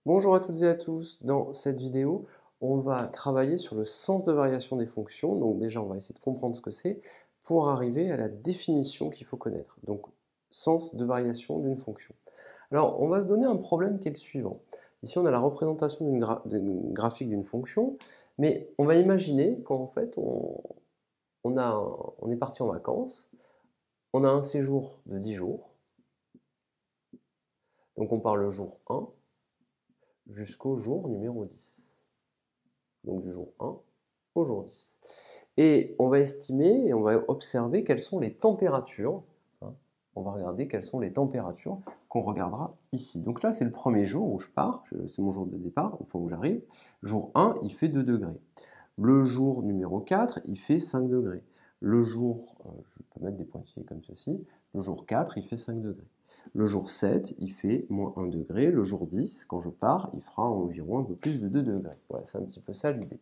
Bonjour à toutes et à tous. Dans cette vidéo, on va travailler sur le sens de variation des fonctions. Donc déjà, on va essayer de comprendre ce que c'est pour arriver à la définition qu'il faut connaître. Donc, sens de variation d'une fonction. Alors, on va se donner un problème qui est le suivant. Ici, on a la représentation d'une graphique d'une fonction, mais on va imaginer qu'en fait, on est parti en vacances, on a un séjour de 10 jours, donc on part le jour 1 jusqu'au jour numéro 10. Donc du jour 1 au jour 10. Et on va estimer et on va observer quelles sont les températures. On va regarder quelles sont les températures qu'on regardera ici. Donc là, c'est le premier jour où je pars, c'est mon jour de départ, enfin où j'arrive. Jour 1, il fait 2 degrés. Le jour numéro 4, il fait 5 degrés. Le jour, je peux mettre des pointillés comme ceci, le jour 4, il fait 5 degrés. Le jour 7, il fait moins 1 degré. Le jour 10, quand je pars, il fera environ un peu plus de 2 degrés. Voilà, c'est un petit peu ça l'idée.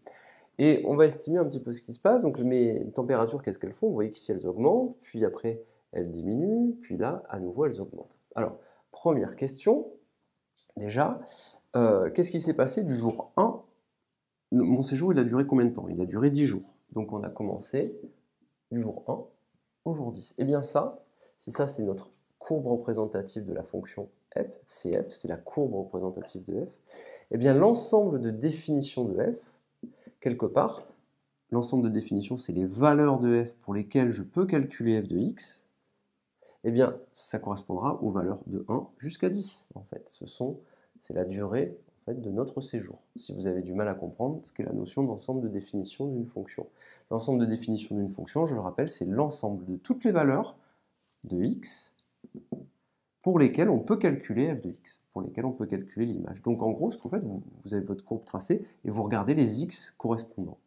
Et on va estimer un petit peu ce qui se passe. Donc mes températures, qu'est-ce qu'elles font? Vous voyez qu'ici, elles augmentent, puis après, elles diminuent, puis là, à nouveau, elles augmentent. Alors, première question, déjà, qu'est-ce qui s'est passé du jour 1? Mon séjour, il a duré combien de temps? Il a duré 10 jours. Donc on a commencé du jour 1 au jour 10. Et bien ça, si ça c'est notre courbe représentative de la fonction f, CF, c'est la courbe représentative de f, et bien l'ensemble de définitions de f, quelque part, l'ensemble de définitions, c'est les valeurs de f pour lesquelles je peux calculer f de x, et bien ça correspondra aux valeurs de 1 jusqu'à 10, en fait. C'est la durée en fait, de notre séjour. Si vous avez du mal à comprendre ce qu'est la notion d'ensemble de définition d'une fonction. L'ensemble de définition d'une fonction, je le rappelle, c'est l'ensemble de toutes les valeurs de x pour lesquelles on peut calculer f de x, pour lesquelles on peut calculer l'image. Donc en gros, ce qu'en fait, vous avez votre courbe tracée et vous regardez les x correspondants.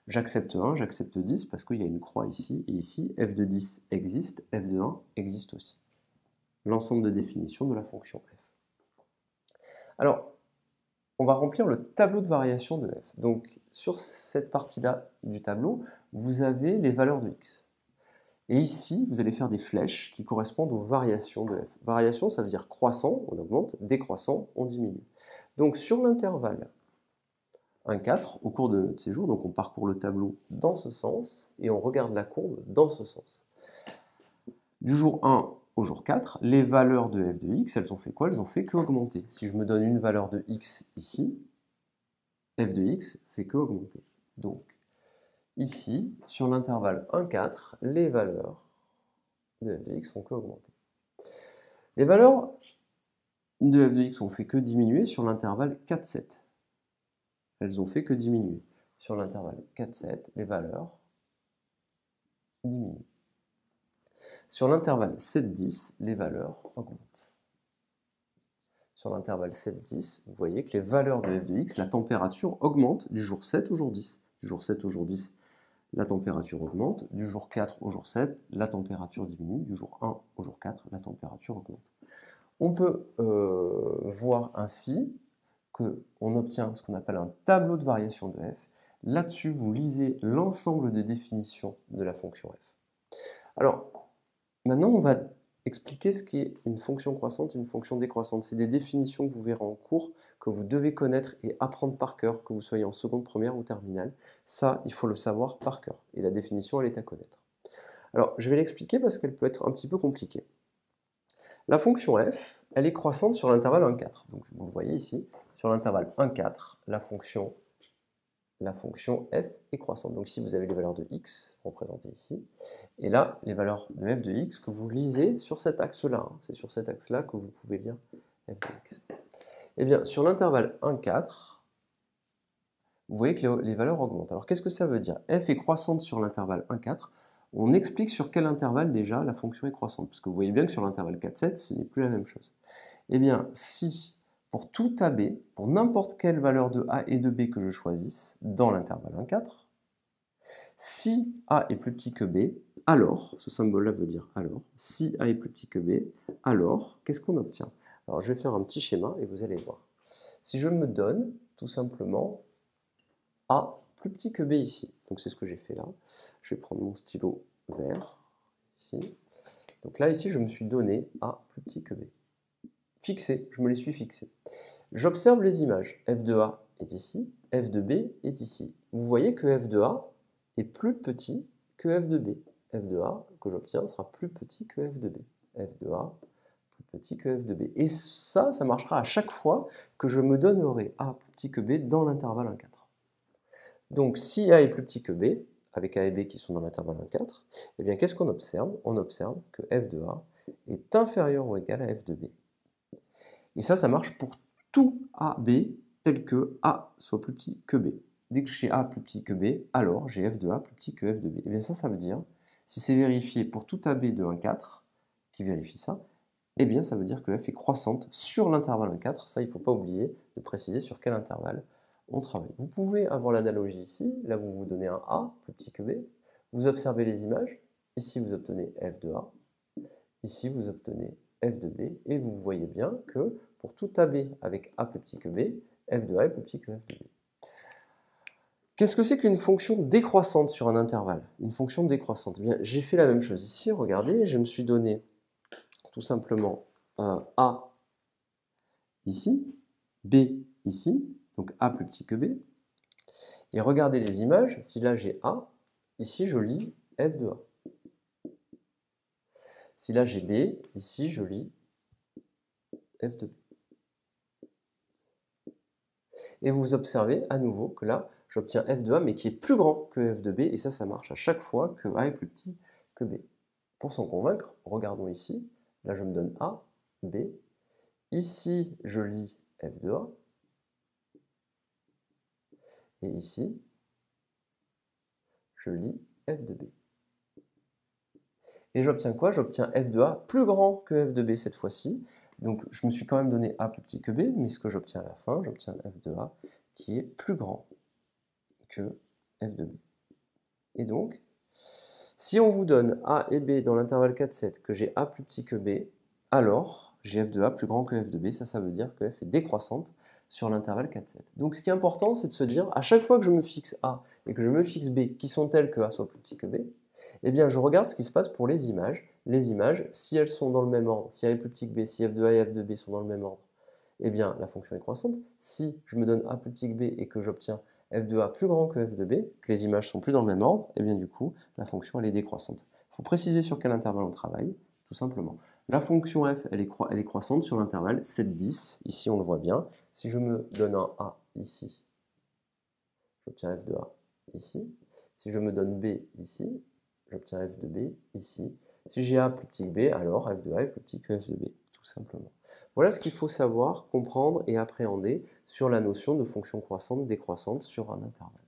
J'accepte 1, j'accepte 10 parce qu'il y a une croix ici, et ici, f de 10 existe, f de 1 existe aussi. L'ensemble de définition de la fonction f. Alors, on va remplir le tableau de variation de f. Donc, sur cette partie-là du tableau, vous avez les valeurs de x. Et ici, vous allez faire des flèches qui correspondent aux variations de f. Variation, ça veut dire croissant, on augmente, décroissant, on diminue. Donc, sur l'intervalle 1,4 au cours de notre séjour, donc on parcourt le tableau dans ce sens et on regarde la courbe dans ce sens. Du jour 1 au jour 4, les valeurs de f de x, elles ont fait quoi? Elles ont fait que augmenter. Si je me donne une valeur de x ici, f de x fait que augmenter. Donc, ici, sur l'intervalle 1,4, les valeurs de f de x font que augmenter. Les valeurs de f de x ont fait que diminuer sur l'intervalle 4,7. Elles ont fait que diminuer. Sur l'intervalle 4,7, les valeurs diminuent. Sur l'intervalle 7,10, les valeurs augmentent. Sur l'intervalle 7,10, vous voyez que les valeurs de f de x, la température augmente du jour 7 au jour 10. Du jour 7 au jour 10, la température augmente. Du jour 4 au jour 7, la température diminue. Du jour 1 au jour 4, la température augmente. On peut voir ainsi qu'on obtient ce qu'on appelle un tableau de variation de f. Là-dessus, vous lisez l'ensemble des définitions de la fonction f. Alors, maintenant, on va expliquer ce qu'est une fonction croissante et une fonction décroissante. C'est des définitions que vous verrez en cours, que vous devez connaître et apprendre par cœur, que vous soyez en seconde, première ou terminale. Ça, il faut le savoir par cœur. Et la définition, elle est à connaître. Alors, je vais l'expliquer parce qu'elle peut être un petit peu compliquée. La fonction f, elle est croissante sur l'intervalle 1,4. Donc, vous le voyez ici, sur l'intervalle 1,4, la fonction f est croissante. Donc ici, vous avez les valeurs de x représentées ici. Et là, les valeurs de f de x que vous lisez sur cet axe-là. C'est sur cet axe-là que vous pouvez lire f de x. Eh bien, sur l'intervalle 1,4, vous voyez que les valeurs augmentent. Alors, qu'est-ce que ça veut dire? F est croissante sur l'intervalle 1,4. On explique sur quel intervalle déjà la fonction est croissante. Parce que vous voyez bien que sur l'intervalle 4,7, ce n'est plus la même chose. Eh bien, si pour tout AB, pour n'importe quelle valeur de A et de B que je choisisse dans l'intervalle 1,4, si A est plus petit que B, alors, ce symbole-là veut dire alors, si A est plus petit que B, alors, qu'est-ce qu'on obtient? Alors, je vais faire un petit schéma et vous allez voir. Si je me donne tout simplement A plus petit que B ici, donc c'est ce que j'ai fait là, je vais prendre mon stylo vert, ici. Donc là, ici, je me suis donné A plus petit que B. Fixé, je me les suis fixés. J'observe les images. f de A est ici, f de B est ici. Vous voyez que f de A est plus petit que f de B. f de A que j'obtiens sera plus petit que f de B. f de A plus petit que f de B. Et ça marchera à chaque fois que je me donnerai A plus petit que B dans l'intervalle 1,4. Donc si A est plus petit que B, avec A et B qui sont dans l'intervalle 1,4, eh bien qu'est-ce qu'on observe? On observe que f de A est inférieur ou égal à f de B. Et ça marche pour tout AB tel que A soit plus petit que B. Dès que j'ai A plus petit que B, alors j'ai f de A plus petit que f de B. Et bien ça veut dire, si c'est vérifié pour tout AB de 1,4, qui vérifie ça, eh bien ça veut dire que f est croissante sur l'intervalle 1,4. Ça, il ne faut pas oublier de préciser sur quel intervalle on travaille. Vous pouvez avoir l'analogie ici, là vous vous donnez un A plus petit que B, vous observez les images, ici vous obtenez f de A, ici vous obtenez f de B, et vous voyez bien que pour tout AB avec A plus petit que B, f de A est plus petit que f de B. Qu'est-ce que c'est qu'une fonction décroissante sur un intervalle? Une fonction décroissante. Eh bien, j'ai fait la même chose ici, regardez, je me suis donné tout simplement A ici, B ici, donc A plus petit que B. Et regardez les images, si là j'ai A, ici je lis f de A. Si là j'ai B, ici je lis f de B. Et vous observez à nouveau que là, j'obtiens f de A, mais qui est plus grand que f de B, et ça marche à chaque fois que A est plus petit que B. Pour s'en convaincre, regardons ici, là je me donne A, B, ici je lis f de A, et ici, je lis f de B. Et j'obtiens quoi? J'obtiens f de A plus grand que f de B cette fois-ci. Donc je me suis quand même donné A plus petit que B, mais ce que j'obtiens à la fin, j'obtiens f de A qui est plus grand que f de B. Et donc, si on vous donne A et B dans l'intervalle 4,7, que j'ai A plus petit que B, alors j'ai f de A plus grand que f de B. Ça veut dire que f est décroissante sur l'intervalle 4,7. Donc ce qui est important, c'est de se dire, à chaque fois que je me fixe A et que je me fixe B, qui sont telles que A soit plus petit que B, eh bien je regarde ce qui se passe pour les images. Les images, si elles sont dans le même ordre, si A est plus petit que B, si f de A et f de B sont dans le même ordre, eh bien la fonction est croissante. Si je me donne A plus petit que B et que j'obtiens f de A plus grand que f de B, que les images sont plus dans le même ordre, et bien du coup, la fonction elle est décroissante. Il faut préciser sur quel intervalle on travaille, tout simplement. La fonction f, elle est croissante sur l'intervalle 7, 10. Ici, on le voit bien. Si je me donne un A ici, j'obtiens f de A ici. Si je me donne B ici, j'obtiens f de B ici. Si j'ai A plus petit que B, alors f de A est plus petit que f de B, tout simplement. Voilà ce qu'il faut savoir, comprendre et appréhender sur la notion de fonction croissante, décroissante sur un intervalle,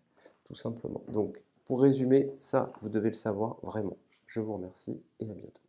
tout simplement. Donc, pour résumer, ça, vous devez le savoir vraiment. Je vous remercie et à bientôt.